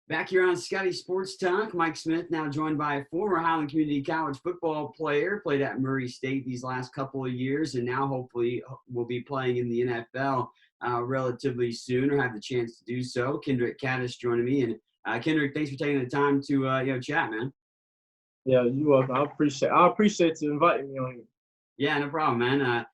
Back here on Scottie Sports Talk, Mike Smith now joined by a former Highland Community College football player, played at Murray State these last couple of years, and now hopefully will be playing in the NFL relatively soon, or have the chance to do so. Kendrick Catis joining me, and Kendrick, thanks for taking the time to chat, man. Yeah, you're welcome. I appreciate you inviting me on here. Yeah, no problem, man.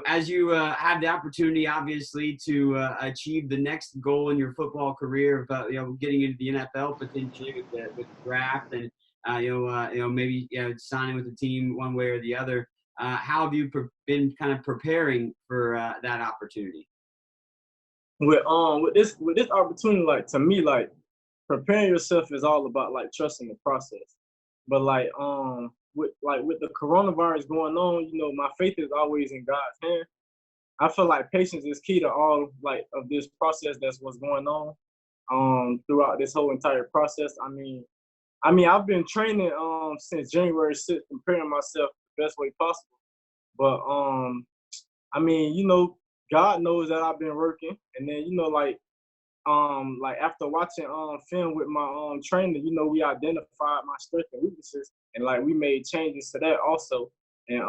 As you have the opportunity, obviously, to achieve the next goal in your football career of, getting into the NFL potentially with the draft and, maybe signing with the team one way or the other. How have you been kind of preparing for that opportunity? With this opportunity, like to me, like preparing yourself is all about like trusting the process. But with the coronavirus going on, my faith is always in God's hand. I feel like patience is key to all like of this process that's what's going on throughout this whole entire process. I've been training since January 6th, preparing myself the best way possible. But God knows that I've been working, and then like after watching film with my trainer, we identified my strengths and weaknesses, and like we made changes to that also. And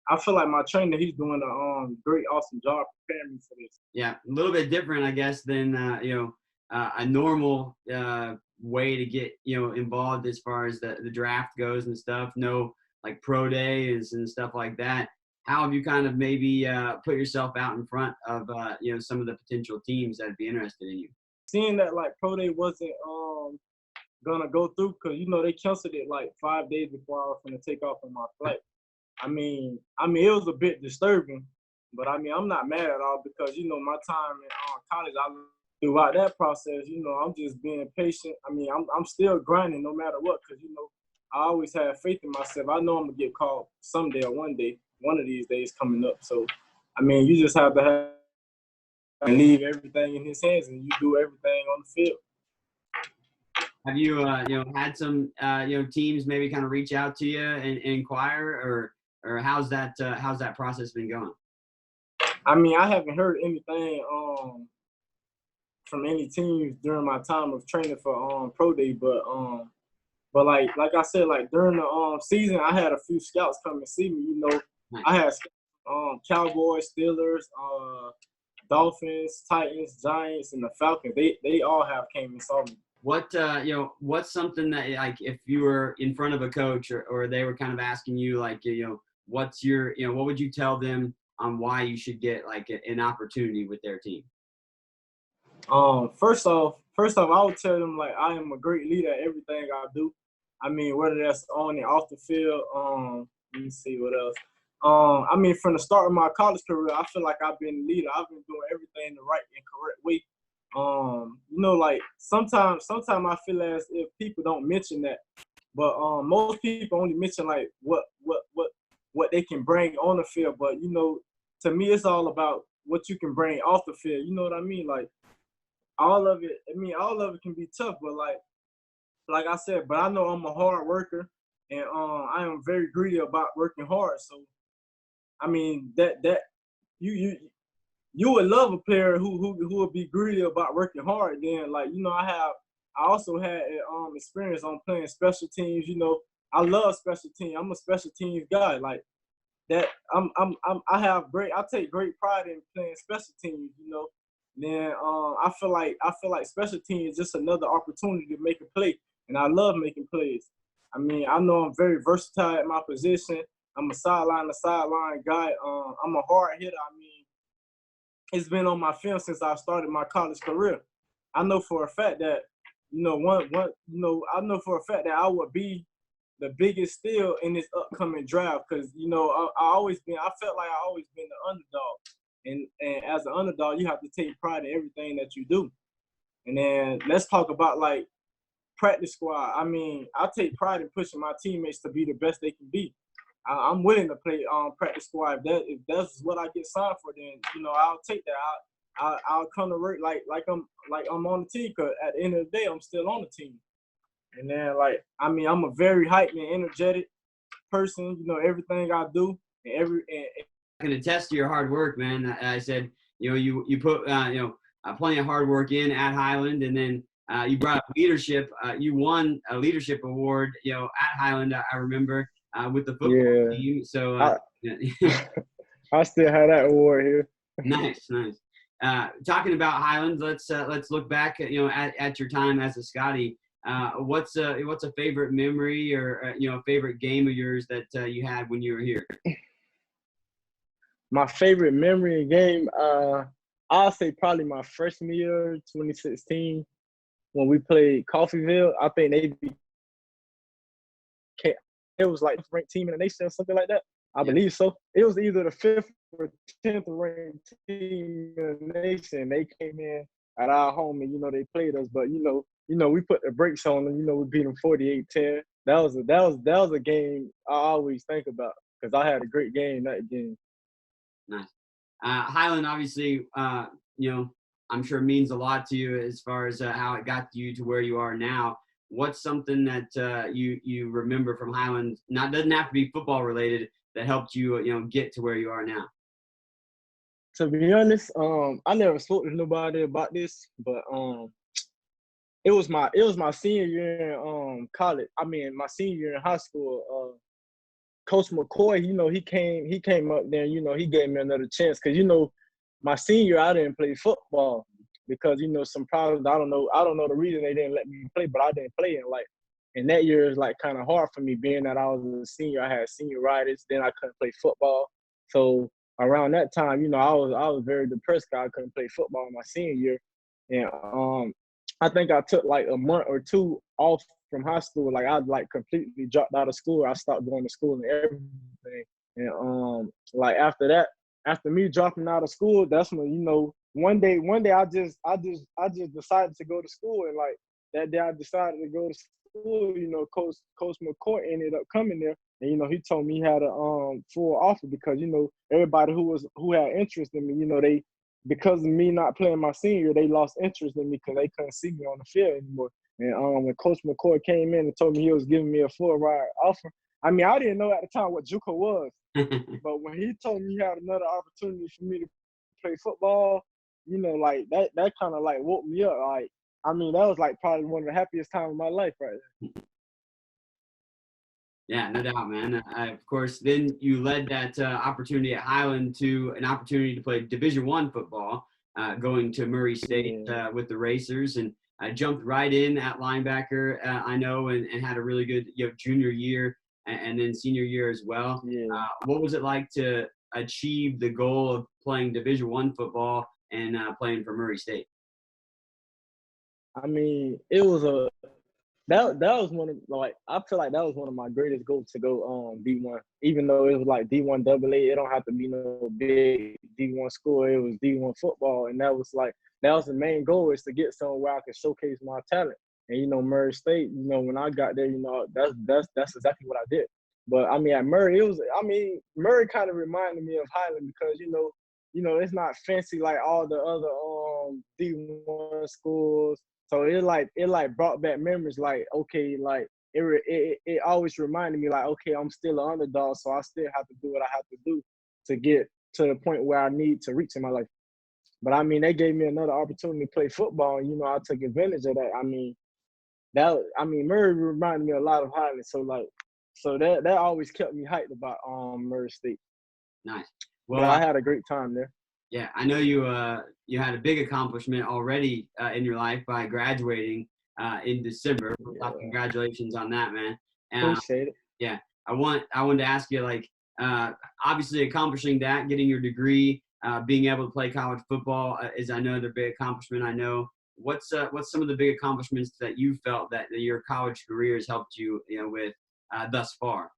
I feel like my trainer, he's doing a great, awesome job preparing me for this. Yeah, a little bit different, I guess, than a normal way to get involved as far as the draft goes and stuff. No, like pro days and stuff like that. How have you kind of maybe put yourself out in front of some of the potential teams that'd be interested in you? Seeing that like pro day wasn't gonna go through because they canceled it like 5 days before I was gonna take off on my flight. It was a bit disturbing, but I'm not mad at all because my time in college, throughout that process, I'm just being patient. I'm still grinding no matter what because I always have faith in myself. I know I'm gonna get called someday or one day, one of these days coming up. So, you just have to have and leave everything in his hands, and you do everything on the field. Have you had some teams maybe kind of reach out to you and inquire, or how's that process been going? I haven't heard anything from any teams during my time of training for pro day, but like I said, like during the season, I had a few scouts come and see me. Nice. I had Cowboys, Steelers, Dolphins, Titans, Giants, and the Falcons. They all have came and saw me. What's something that, like, if you were in front of a coach or they were kind of asking you, like, what's your, what would you tell them on why you should get like an opportunity with their team? First off, I would tell them like I am a great leader at everything I do. Whether that's on and off the field. Let me see what else. From the start of my college career, I feel like I've been a leader. I've been doing everything the right and correct way. Like sometimes I feel as if people don't mention that, but most people only mention like what they can bring on the field. But to me, it's all about what you can bring off the field. You know what I mean? Like all of it. All of it can be tough, but like I said, but I know I'm a hard worker, and I am very greedy about working hard. So that you would love a player who would be greedy about working hard. Then I also had experience on playing special teams. I love special teams. I'm a special teams guy. Like that, I take great pride in playing special teams. Then I feel like special teams is just another opportunity to make a play, and I love making plays. I know I'm very versatile at my position. I'm a sideline guy. I'm a hard hitter. It's been on my film since I started my college career. I know for a fact that I would be the biggest steal in this upcoming draft because I felt like I always been the underdog, and as an underdog you have to take pride in everything that you do. And then let's talk about like practice squad. I take pride in pushing my teammates to be the best they can be. I'm willing to play practice squad. If that's what I get signed for, then I'll take that. I'll come to work like I'm on the team. Cause at the end of the day, I'm still on the team. And then I'm a very hyped and energetic person. Everything I do and I can attest to your hard work, man. I said you put plenty of hard work in at Highland, and then You brought up leadership. You won a leadership award, at Highland. I remember with the football Yeah, team. So I still have that award here. nice. Talking about Highlands, let's look back. At your time as a Scottie. What's a favorite memory or a favorite game of yours that you had when you were here? My favorite memory and game, I'll say probably my freshman year, 2016, when we played Coffeyville. I think it was like the ranked team in the nation or something like that. I believe so. It was either the 5th or 10th ranked team in the nation. They came in at our home and, they played us. But, we put the brakes on them. We beat them 48-10. That was a game I always think about because I had a great game that game. Nice. Highland, obviously, I'm sure means a lot to you as far as how it got you to where you are now. What's something that you remember from Highland? Doesn't have to be football related that helped you, get to where you are now. To be honest, I never spoke to nobody about this, but it was my senior year in college. I mean, my senior year in high school. Coach McCoy, he came up there, he gave me another chance because, my senior year I didn't play football because, some problems. I don't know the reason they didn't let me play, but I didn't play and that year is like kind of hard for me being that I was a senior. I had senioritis, then I couldn't play football. So around that time, I was very depressed because I couldn't play football in my senior year, and I think I took like a month or two off from high school. Like I completely dropped out of school. I stopped going to school and everything. And like after that, after me dropping out of school, that's when one day I just decided to go to school, and like that day I decided to go to school. Coach McCoy ended up coming there, and he told me he had a full offer because everybody who had interest in me, they. Because of me not playing my senior, they lost interest in me because they couldn't see me on the field anymore. And when Coach McCoy came in and told me he was giving me a full ride offer, I mean, I didn't know at the time what JUCO was. But when he told me he had another opportunity for me to play football, like that kind of like woke me up. Like, I mean, that was like probably one of the happiest times of my life right there. Yeah, no doubt, man. Of course, then you led that opportunity at Highland to an opportunity to play Division I football, going to Murray State with the Racers, and I jumped right in at linebacker. I know, and had a really good junior year and then senior year as well. Yeah. What was it like to achieve the goal of playing Division I football and playing for Murray State? I mean, it was that was one of I feel like that was one of my greatest goals to go D1. Even though it was like D1 AA, it don't have to be no big D1 school. It was D1 football, and that was the main goal, is to get somewhere where I could showcase my talent. And Murray State, when I got there, that's exactly what I did. But I mean, at Murray, Murray kind of reminded me of Highland because it's not fancy like all the other D1 schools. So it brought back memories. Like, okay, like it always reminded me like, okay, I'm still an underdog, so I still have to do what I have to do to get to the point where I need to reach in my life. But I mean, they gave me another opportunity to play football, and I took advantage of that. I mean, Murray reminded me a lot of Highland. So that always kept me hyped about Murray State. Nice. Well, I had a great time there. Yeah, I know you had a big accomplishment already in your life by graduating in December. Congratulations on that, man. Appreciate it. Yeah, I wanted to ask you, like, obviously accomplishing that, getting your degree, being able to play college football is another big accomplishment. I know. What's some of the big accomplishments that you felt that your college career has helped you, with thus far?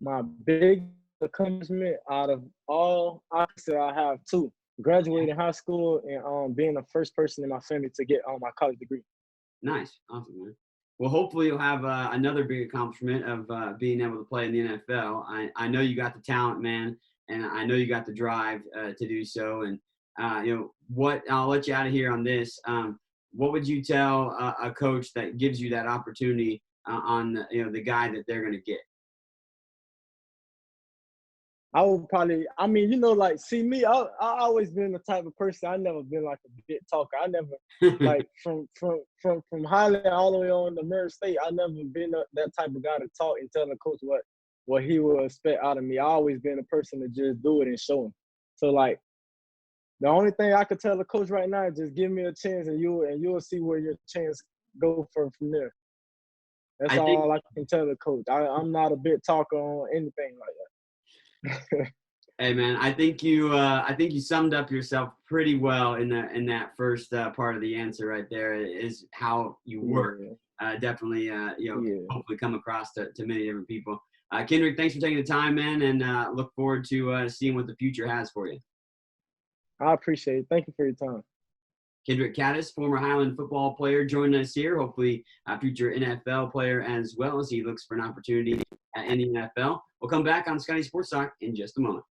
My big accomplishment out of all, I say I have two: graduating high school and being the first person in my family to get my college degree. Nice, awesome, man. Well, hopefully you'll have another big accomplishment of being able to play in the NFL. I know you got the talent, man, and I know you got the drive to do so. And I'll let you out of here on this. What would you tell a coach that gives you that opportunity on the guy that they're going to get? I would probably, I mean, you know, like, see me, I always been the type of person, I never been like a big talker. I never, like, from Highland all the way on to Murray State, I never been that type of guy to talk and tell the coach what he will expect out of me. I always been a person to just do it and show him. So, like, the only thing I could tell the coach right now is just give me a chance and you'll see where your chance go from there. That's all I can tell the coach. I'm not a big talker on anything like that. Hey man, I think you summed up yourself pretty well in that first part of the answer right there. Is how you work. Definitely, hopefully come across to many different people. Kendrick, thanks for taking the time, man, and look forward to seeing what the future has for you. I appreciate it. Thank you for your time. Kendrick Catis, former Highland football player, joining us here. Hopefully, a future NFL player as well as he looks for an opportunity in the NFL. We'll come back on Scottie Sports Talk in just a moment.